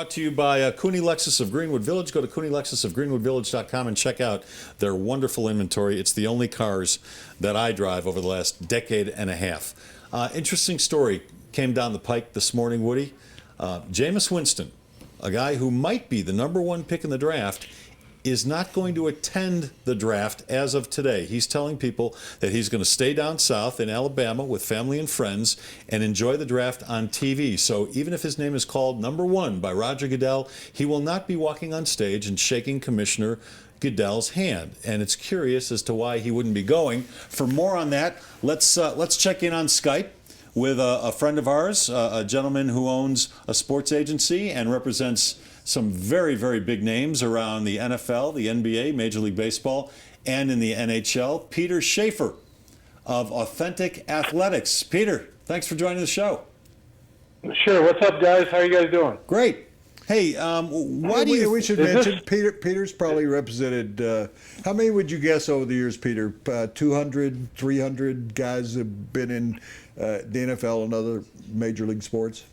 brought to you by Cooney Lexus of Greenwood Village. Go to CooneyLexusofGreenwoodVillage.com and check out their wonderful inventory. It's the only cars that I drive over the last decade and a half. Interesting story came down the pike this morning, Woody. Jameis Winston, a guy who might be the number one pick in the draft, is not going to attend the draft as of today. He's telling people that he's going to stay down south in Alabama with family and friends and enjoy the draft on TV. So even if his name is called number one by Roger Goodell, he will not be walking on stage and shaking Commissioner Goodell's hand. And it's curious as to why he wouldn't be going. For more on that, let's check in on Skype with a friend of ours, a gentleman who owns a sports agency and represents some very, very big names around the NFL, the NBA, Major League Baseball, and in the NHL. Peter Schaefer of Authentic Athletics. Peter, thanks for joining the show. Sure. What's up, guys? How are you guys doing? Great. Hey, why do you... We should mention, Peter's probably represented, how many would you guess over the years, Peter? 200, 300 guys have been in the NFL and other major league sports?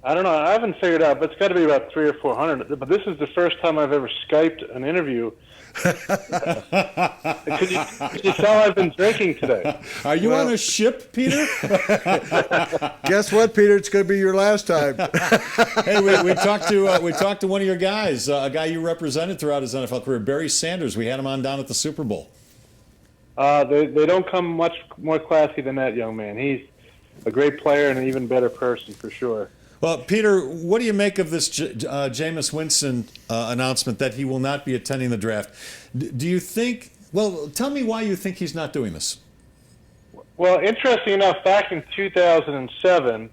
I don't know. I haven't figured out, but it's got to be about 300 or 400. But this is the first time I've ever Skyped an interview. Could you tell I've been drinking today? Are you on a ship, Peter? Guess what, Peter? It's going to be your last time. Hey, we talked to one of your guys, a guy you represented throughout his NFL career, Barry Sanders. We had him on down at the Super Bowl. They don't come much more classy than that young man. He's a great player and an even better person for sure. Well, Peter, what do you make of this Jameis Winston announcement that he will not be attending the draft? Do you think, well, tell me why you think he's not doing this. Well, interesting enough, back in 2007,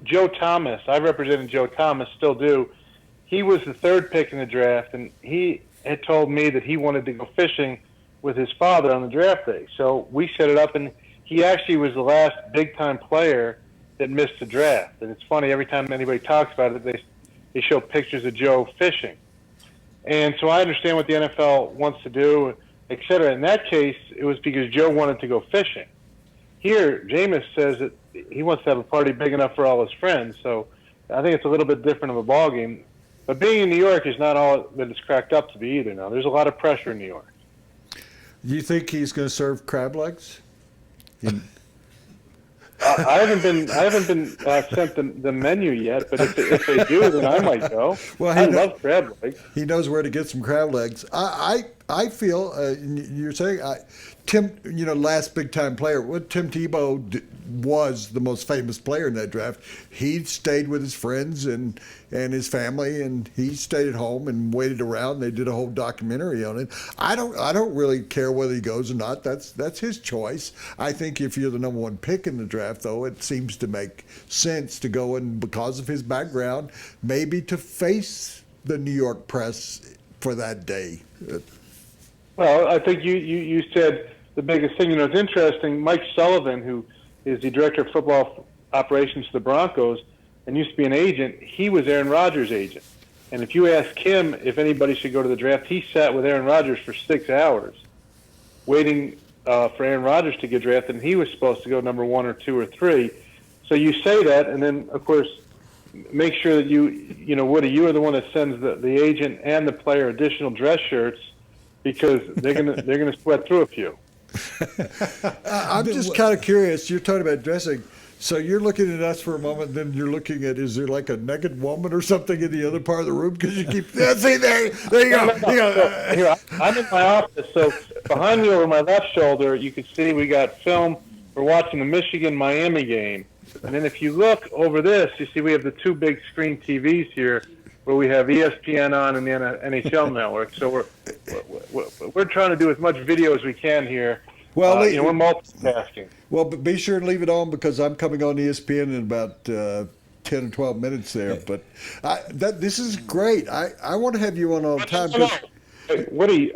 Joe Thomas, I represented Joe Thomas, still do, he was the third pick in the draft, and he had told me that he wanted to go fishing with his father on the draft day. So we set it up, and he actually was the last big-time player that missed the draft. And it's funny, every time anybody talks about it, they show pictures of Joe fishing. And so I understand what the NFL wants to do, et cetera. In that case, it was because Joe wanted to go fishing. Here, Jameis says that he wants to have a party big enough for all his friends. So I think it's a little bit different of a ballgame. But being in New York is not all that it's cracked up to be either now. There's a lot of pressure in New York. Do you think he's going to serve crab legs? I haven't been sent the menu yet, but if they do, then I might go. Well, I love crab legs. He knows where to get some crab legs. I feel you're saying Tim, last big time player. What Tim Tebow was the most famous player in that draft. He stayed with his friends and his family, and he stayed at home and waited around. They did a whole documentary on it. I don't really care whether he goes or not. That's his choice. I think if you're the number one pick in the draft, though, it seems to make sense to go in because of his background, maybe to face the New York press for that day. Well, I think you said the biggest thing. It's interesting. Mike Sullivan, who is the director of football operations for the Broncos and used to be an agent, he was Aaron Rodgers' agent. And if you ask him if anybody should go to the draft, he sat with Aaron Rodgers for 6 hours waiting for Aaron Rodgers to get drafted, and he was supposed to go number 1 or 2 or 3. So you say that, and then, of course, make sure that Woody, you are the one that sends the agent and the player additional dress shirts, because they're gonna sweat through a few. I'm just kind of curious. You're talking about dressing. So you're looking at us for a moment, then you're looking at, is there like a naked woman or something in the other part of the room? Because you keep, see, there you go. Here, I'm in my office, so behind me over my left shoulder, you can see we got film. We're watching the Michigan-Miami game. And then if you look over this, you see we have the 2 big screen TVs here where we have ESPN on and the NHL network. So we're trying to do as much video as we can here. Well, we're multitasking. Well, but be sure and leave it on, because I'm coming on ESPN in about 10 or 12 minutes there. But this is great. I want to have you on all the time. Woody,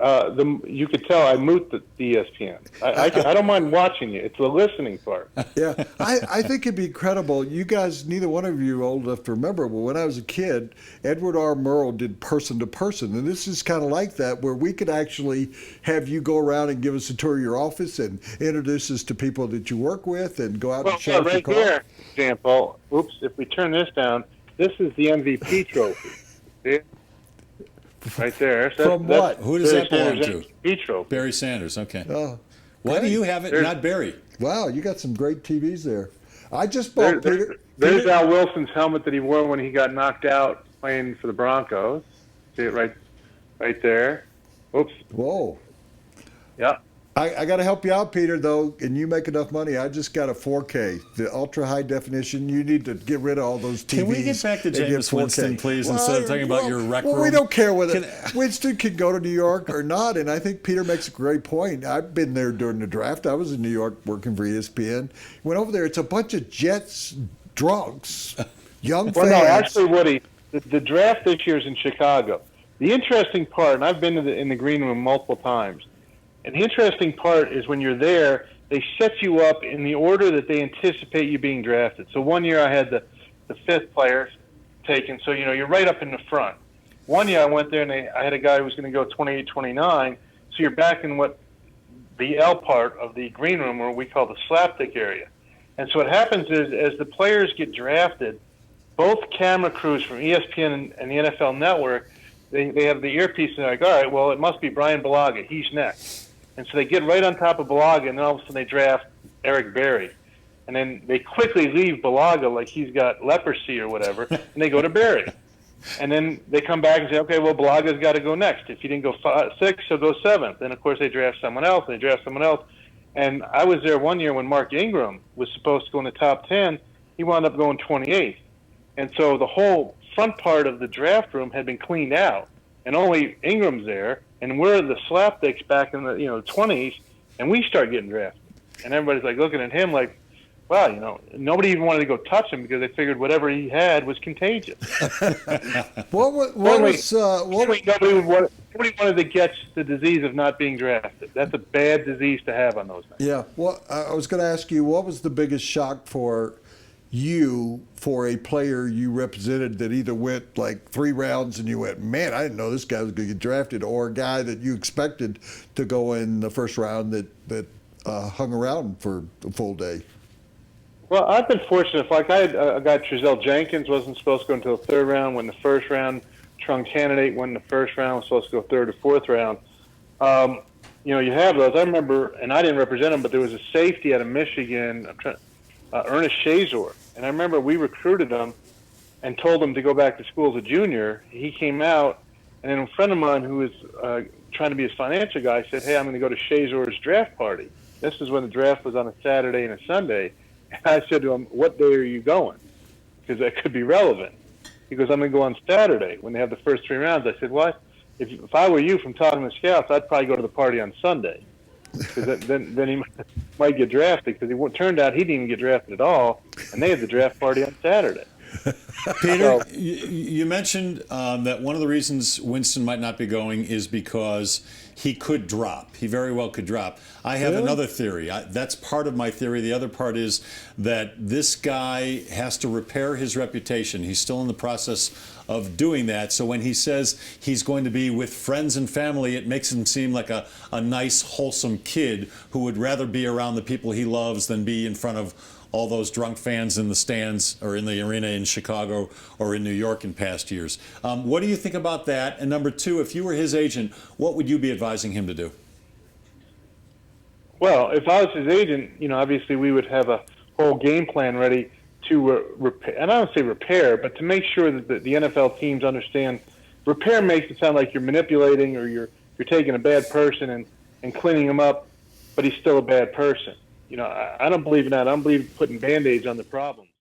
you could tell I moot the ESPN. I don't mind watching you. It's the listening part. Yeah, I think it'd be incredible. You guys, neither one of you are old enough to remember, but when I was a kid, Edward R. Murrow did Person to Person, and this is kind of like that, where we could actually have you go around and give us a tour of your office and introduce us to people that you work with and go out and show us your car. Right here, example. Oops, if we turn this down, This is the MVP trophy. See? Right there. From what? Who does that belong Sanders to? MVP trophy. Barry Sanders. Okay. Oh, Why do great. you have it, not Barry? Wow, you got some great TVs there. I just bought There's Peter. Al Wilson's helmet that he wore when he got knocked out playing for the Broncos. See it right there. Oops. Whoa. Yeah. I got to help you out, Peter, though, and you make enough money. I just got a 4K, the ultra high definition. You need to get rid of all those TVs. Can we get back to and get Jameis 4K. Winston, please, instead of talking about your rec Well, we room? don't care whether Winston can go to New York or not, and I think Peter makes a great point. I've been there during the draft. I was in New York working for ESPN. Went over there. It's a bunch of Jets drunks, young Well, fans. no, actually, Woody, the draft this year is in Chicago. The interesting part, and I've been in the green room multiple times, and the interesting part is when you're there, they set you up in the order that they anticipate you being drafted. So one year I had the fifth player taken, so you're right up in the front. One year I went there and I had a guy who was going to go 28, 29, so you're back in what the L part of the green room, or we call the slapdick area. And so what happens is, as the players get drafted, both camera crews from ESPN and the NFL Network, they have the earpiece and they're like, all right, well, it must be Brian Bulaga. He's next. And so they get right on top of Bulaga, and then all of a sudden they draft Eric Berry. And then they quickly leave Bulaga like he's got leprosy or whatever, and they go to Berry. And then they come back and say, okay, well, Bulaga's got to go next. If he didn't go 6, he'll go 7th. Then, of course, they draft someone else, and they draft someone else. And I was there one year when Mark Ingram was supposed to go in the top 10. He wound up going 28th. And so the whole front part of the draft room had been cleaned out, and only Ingram's there. And we're the slapdicks back in the 20s, and we start getting drafted. And everybody's like looking at him like, wow, nobody even wanted to go touch him because they figured whatever he had was contagious. Nobody wanted to get the disease of not being drafted. That's a bad disease to have on those nights. Yeah. Well, I was going to ask you, what was the biggest shock for you, for a player you represented that either went like 3 rounds and you went, man, I didn't know this guy was going to get drafted, or a guy that you expected to go in the first round that hung around for a full day? Well, I've been fortunate. Like I had a guy, Trezell Jenkins, wasn't supposed to go until the 3rd round, went in the 1st round. Trung Candidate went in the 1st round, was supposed to go 3rd or 4th round. You have those. I remember, and I didn't represent him, but there was a safety out of Michigan, Ernest Shazor. And I remember we recruited him and told him to go back to school as a junior. He came out, and then a friend of mine who was trying to be his financial guy said, hey, I'm going to go to Shazor's draft party. This is when the draft was on a Saturday and a Sunday. And I said to him, what day are you going? Because that could be relevant. He goes, I'm going to go on Saturday when they have the first 3 rounds. I said, what? If I were you, from talking to scouts, I'd probably go to the party on Sunday. Because then he might get drafted, because it turned out he didn't even get drafted at all, and they had the draft party on Saturday. Peter, you mentioned that one of the reasons Winston might not be going is because he could drop. He very well could drop. I have another theory. That's part of my theory. The other part is that this guy has to repair his reputation. He's still in the process of doing that. So when he says he's going to be with friends and family, it makes him seem like a nice, wholesome kid who would rather be around the people he loves than be in front of all those drunk fans in the stands or in the arena in Chicago or in New York in past years. What do you think about that? And number 2, if you were his agent, what would you be advising him to do? Well, if I was his agent, obviously we would have a whole game plan ready to repair, and I don't say repair, but to make sure that the NFL teams understand. Repair makes it sound like you're manipulating or you're taking a bad person and cleaning him up, but he's still a bad person. I don't believe in that. I don't believe putting Band-Aids on the problem.